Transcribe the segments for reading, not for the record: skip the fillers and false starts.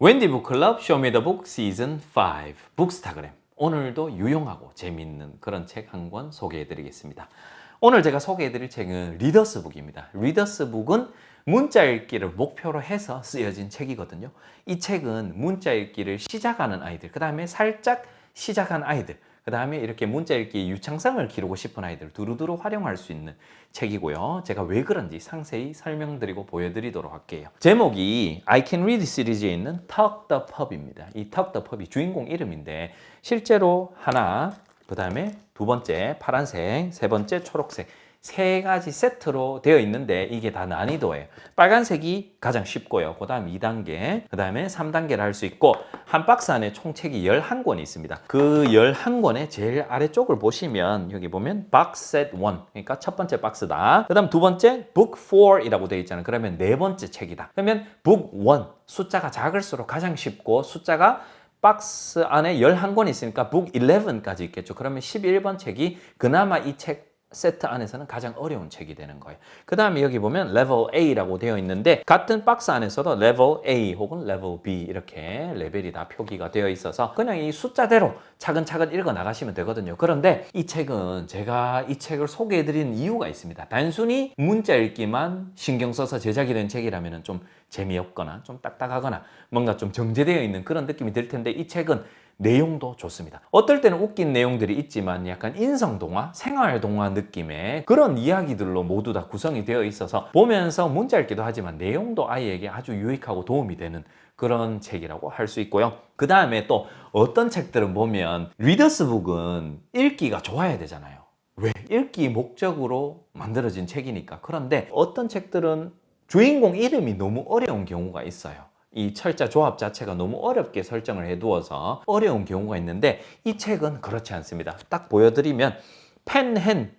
웬디 북클럽 쇼미더북 시즌 5 북스타그램. 오늘도 유용하고 재미있는 그런 책 한 권 소개해드리겠습니다. 오늘 제가 소개해드릴 책은 리더스북입니다. 리더스북은 문자 읽기를 목표로 해서 쓰여진 책이거든요. 이 책은 문자 읽기를 시작하는 아이들, 그 다음에 살짝 시작한 아이들, 그 다음에 이렇게 문자 읽기 유창성을 기르고 싶은 아이들 두루두루 활용할 수 있는 책이고요. 제가 왜 그런지 상세히 설명드리고 보여드리도록 할게요. 제목이 I Can Read 시리즈에 있는 Talk the Pub입니다. 이 Talk the Pub이 주인공 이름인데 실제로 하나, 그 다음에 두 번째 파란색, 세 번째 초록색 세 가지 세트로 되어 있는데 이게 다 난이도예요. 빨간색이 가장 쉽고요. 그 다음 2단계, 그 다음에 3단계를 할 수 있고 한 박스 안에 총 책이 11권이 있습니다. 그 11권의 제일 아래쪽을 보시면 여기 보면 박스 셋 1, 그러니까 첫 번째 박스다. 그 다음 두 번째 북 4이라고 되어 있잖아요. 그러면 네 번째 책이다. 그러면 북 1, 숫자가 작을수록 가장 쉽고 숫자가 박스 안에 11권이 있으니까 북 11까지 있겠죠. 그러면 11번 책이 그나마 이 책 세트 안에서는 가장 어려운 책이 되는 거예요. 그 다음에 여기 보면 레벨 A라고 되어 있는데 같은 박스 안에서도 레벨 A 혹은 레벨 B 이렇게 레벨이 다 표기가 되어 있어서 그냥 이 숫자대로 차근차근 읽어 나가시면 되거든요. 그런데 이 책은 제가 이 책을 소개해드리는 이유가 있습니다. 단순히 문자 읽기만 신경 써서 제작이 된 책이라면 좀 재미없거나 좀 딱딱하거나 뭔가 좀 정제되어 있는 그런 느낌이 들 텐데 이 책은 내용도 좋습니다. 어떨 때는 웃긴 내용들이 있지만 약간 인성동화, 생활동화 느낌의 그런 이야기들로 모두 다 구성이 되어 있어서 보면서 문자 읽기도 하지만 내용도 아이에게 아주 유익하고 도움이 되는 그런 책이라고 할 수 있고요. 그 다음에 또 어떤 책들은 보면 리더스북은 읽기가 좋아야 되잖아요. 왜? 읽기 목적으로 만들어진 책이니까. 그런데 어떤 책들은 주인공 이름이 너무 어려운 경우가 있어요. 이 철자 조합 자체가 너무 어렵게 설정을 해두어서 어려운 경우가 있는데 이 책은 그렇지 않습니다. 딱 보여드리면 펜헨,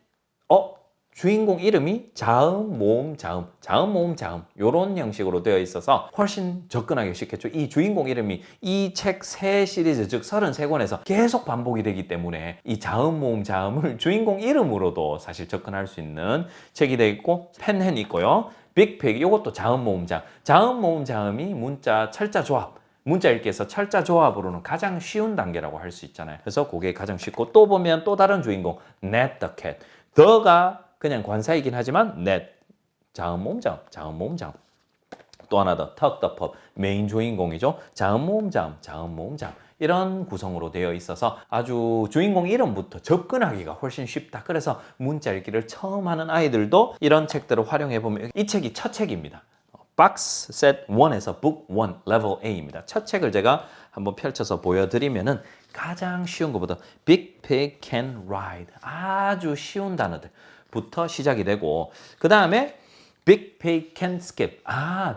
주인공 이름이 자음, 모음, 자음, 자음, 모음, 자음 이런 형식으로 되어 있어서 훨씬 접근하기 쉽겠죠. 이 주인공 이름이 이 책 세 시리즈 즉 33권에서 계속 반복이 되기 때문에 이 자음, 모음, 자음을 주인공 이름으로도 사실 접근할 수 있는 책이 되어 있고 펜헨이 있고요. 빅픽 이것도 자음, 모음, 자음. 자음, 모음, 자음이 문자 철자 조합 문자 읽기에서 철자 조합으로는 가장 쉬운 단계라고 할 수 있잖아요. 그래서 그게 가장 쉽고 또 보면 또 다른 주인공 Ned the cat. 더가 그냥 관사이긴 하지만 net, 자음, 모음, 자음, 자음, 모음, 자음. 또 하나 더, talk the pub, 메인 주인공이죠. 자음, 모음, 자음, 자음, 모음, 자음. 이런 구성으로 되어 있어서 아주 주인공 이름부터 접근하기가 훨씬 쉽다. 그래서 문자 읽기를 처음 하는 아이들도 이런 책들을 활용해보면 이 책이 첫 책입니다. 박스 셋 1에서 북 1, 레벨 A입니다. 첫 책을 제가 한번 펼쳐서 보여드리면은 가장 쉬운 것보다 Big Pig Can Ride 아주 쉬운 단어들부터 시작이 되고 그 다음에 Big Pig Can Skip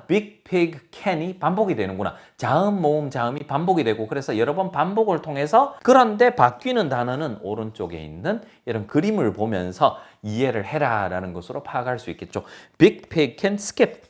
Big Pig Can이 반복이 되는구나. 자음, 모음, 자음이 반복이 되고 그래서 여러 번 반복을 통해서 그런데 바뀌는 단어는 오른쪽에 있는 이런 그림을 보면서 이해를 해라 라는 것으로 파악할 수 있겠죠. Big Pig Can Skip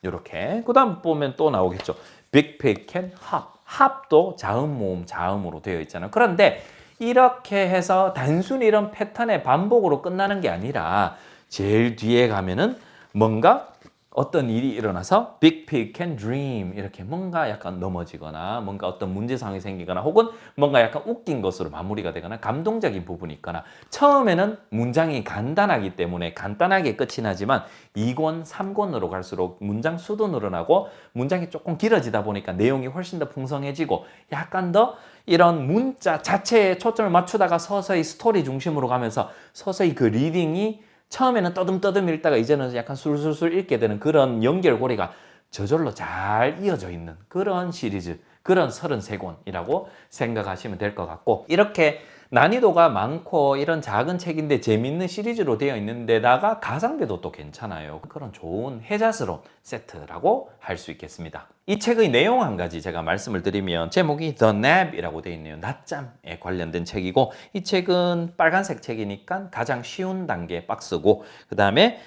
이렇게 그 다음 보면 또 나오겠죠. Big Pig Can Hop 합도 자음, 모음, 자음으로 되어 있잖아요. 그런데 이렇게 해서 단순히 이런 패턴의 반복으로 끝나는 게 아니라 제일 뒤에 가면은 뭔가 어떤 일이 일어나서 Big Pig Can Dream 이렇게 뭔가 약간 넘어지거나 뭔가 어떤 문제상이 생기거나 혹은 뭔가 약간 웃긴 것으로 마무리가 되거나 감동적인 부분이 있거나 처음에는 문장이 간단하기 때문에 간단하게 끝이 나지만 2권, 3권으로 갈수록 문장 수도 늘어나고 문장이 조금 길어지다 보니까 내용이 훨씬 더 풍성해지고 약간 더 이런 문자 자체에 초점을 맞추다가 서서히 스토리 중심으로 가면서 서서히 그 리딩이 처음에는 떠듬떠듬 읽다가 이제는 약간 술술술 읽게 되는 그런 연결고리가 저절로 잘 이어져 있는 그런 시리즈, 그런 33권이라고 생각하시면 될 것 같고 이렇게 난이도가 많고 이런 작은 책인데 재밌는 시리즈로 되어 있는데다가 가성비도 또 괜찮아요. 그런 좋은 혜자스러운 세트라고 할 수 있겠습니다. 이 책의 내용 한 가지 제가 말씀을 드리면 제목이 The Nap이라고 되어 있네요. 낮잠에 관련된 책이고 이 책은 빨간색 책이니까 가장 쉬운 단계 박스고 그 다음에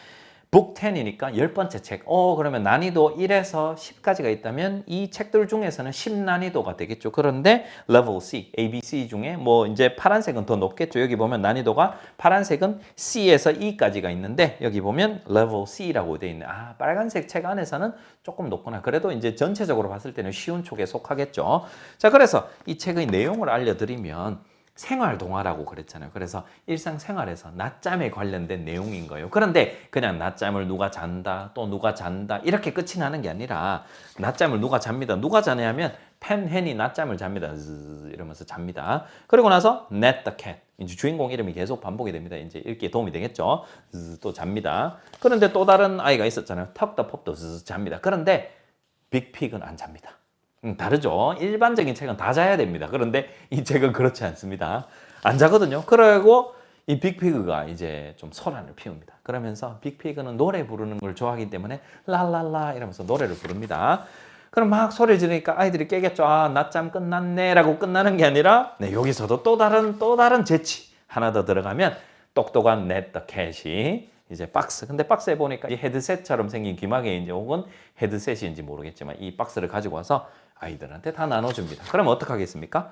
북 10이니까 10번째 책. 그러면 난이도 1에서 10까지가 있다면 이 책들 중에서는 10난이도가 되겠죠. 그런데 level C, A, B, C 중에 뭐 이제 파란색은 더 높겠죠. 여기 보면 난이도가 파란색은 C에서 E까지가 있는데 여기 보면 level C라고 되어 있네. 빨간색 책 안에서는 조금 높구나. 그래도 이제 전체적으로 봤을 때는 쉬운 쪽에 속하겠죠. 자, 그래서 이 책의 내용을 알려드리면 생활 동화라고 그랬잖아요. 그래서 일상생활에서 낮잠에 관련된 내용인 거예요. 그런데 그냥 낮잠을 누가 잔다, 또 누가 잔다 이렇게 끝이 나는 게 아니라 낮잠을 누가 잡니다. 누가 자냐면 펜헨이 낮잠을 잡니다. 이러면서 잡니다. 그리고 나서 Ned the cat. 이제 주인공 이름이 계속 반복이 됩니다. 이제 읽기에 도움이 되겠죠. 또 잡니다. 그런데 또 다른 아이가 있었잖아요. 턱 더 pop도 잡니다. 그런데 빅픽은 안 잡니다. 다르죠. 일반적인 책은 다 자야 됩니다. 그런데 이 책은 그렇지 않습니다. 안 자거든요. 그리고 이 빅피그가 이제 좀 소란을 피웁니다. 그러면서 빅피그는 노래 부르는 걸 좋아하기 때문에 랄랄라 이러면서 노래를 부릅니다. 그럼 막 소리 지르니까 아이들이 깨겠죠. 낮잠 끝났네 라고 끝나는 게 아니라 여기서도 또 다른 재치 하나 더 들어가면 똑똑한 Ned the cat이 이제 박스. 근데 박스에 보니까 이 헤드셋처럼 생긴 귀마개인지 혹은 헤드셋인지 모르겠지만 이 박스를 가지고 와서 아이들한테 다 나눠줍니다. 그럼 어떡하겠습니까?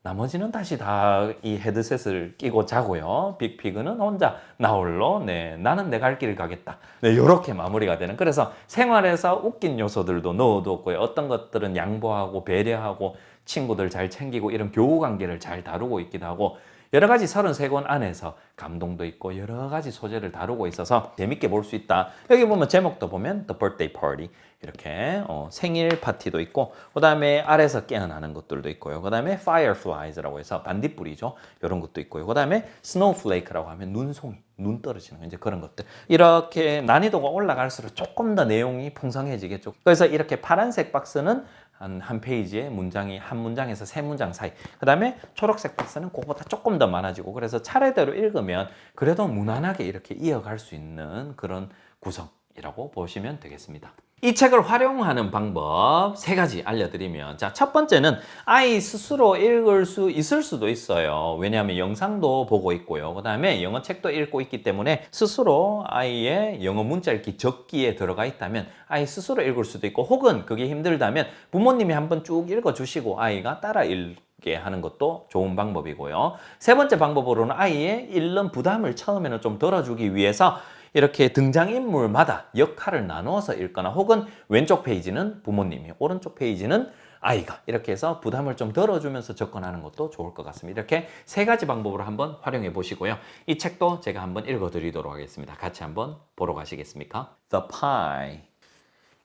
나머지는 다시 다 이 헤드셋을 끼고 자고요. 빅피그는 혼자 나 홀로 나는 내 갈 길을 가겠다. 이렇게 마무리가 되는. 그래서 생활에서 웃긴 요소들도 넣어뒀고요. 어떤 것들은 양보하고 배려하고 친구들 잘 챙기고 이런 교우 관계를 잘 다루고 있기도 하고 여러 가지 33권 안에서 감동도 있고 여러 가지 소재를 다루고 있어서 재밌게 볼 수 있다. 여기 보면 제목도 보면 The Birthday Party 이렇게 생일 파티도 있고 그 다음에 아래에서 깨어나는 것들도 있고요. 그 다음에 Fireflies라고 해서 반딧불이죠. 이런 것도 있고요. 그 다음에 Snowflake라고 하면 눈송이, 눈 떨어지는 거 이제 그런 것들. 이렇게 난이도가 올라갈수록 조금 더 내용이 풍성해지겠죠. 그래서 이렇게 파란색 박스는 한 페이지에 문장이 한 문장에서 세 문장 사이. 그 다음에 초록색 박스는 그거보다 조금 더 많아지고 그래서 차례대로 읽으면 그래도 무난하게 이렇게 이어갈 수 있는 그런 구성이라고 보시면 되겠습니다. 이 책을 활용하는 방법 3가지 알려드리면 자, 첫 번째는 아이 스스로 읽을 수 있을 수도 있어요. 왜냐하면 영상도 보고 있고요. 그 다음에 영어 책도 읽고 있기 때문에 스스로 아이의 영어 문자 읽기 적기에 들어가 있다면 아이 스스로 읽을 수도 있고 혹은 그게 힘들다면 부모님이 한번 쭉 읽어주시고 아이가 따라 읽게 하는 것도 좋은 방법이고요. 세 번째 방법으로는 아이의 읽는 부담을 처음에는 좀 덜어주기 위해서 이렇게 등장인물마다 역할을 나누어서 읽거나 혹은 왼쪽 페이지는 부모님이 오른쪽 페이지는 아이가 이렇게 해서 부담을 좀 덜어주면서 접근하는 것도 좋을 것 같습니다. 이렇게 3가지 방법으로 한번 활용해 보시고요. 이 책도 제가 한번 읽어드리도록 하겠습니다. 같이 한번 보러 가시겠습니까? The Pie.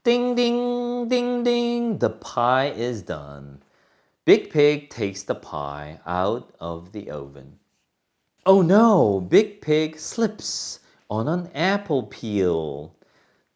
Ding ding ding ding, the pie is done. Big Pig takes the pie out of the oven. Oh no, Big Pig slips on an apple peel.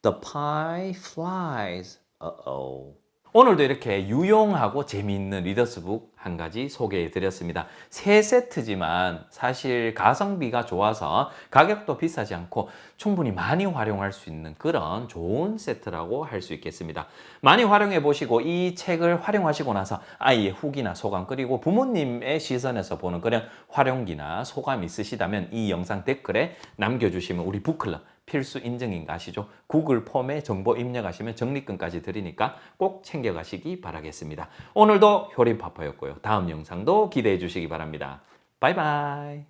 The pie flies. Uh-oh. 오늘도 이렇게 유용하고 재미있는 리더스북 한 가지 소개해 드렸습니다. 3세트지만 사실 가성비가 좋아서 가격도 비싸지 않고 충분히 많이 활용할 수 있는 그런 좋은 세트라고 할 수 있겠습니다. 많이 활용해 보시고 이 책을 활용하시고 나서 아이의 후기나 소감 그리고 부모님의 시선에서 보는 그런 활용기나 소감 있으시다면 이 영상 댓글에 남겨주시면 우리 북클럽 필수 인증인 거 아시죠? 구글 폼에 정보 입력하시면 적립금까지 드리니까 꼭 챙겨가시기 바라겠습니다. 오늘도 효림파파였고요. 다음 영상도 기대해 주시기 바랍니다. 바이바이.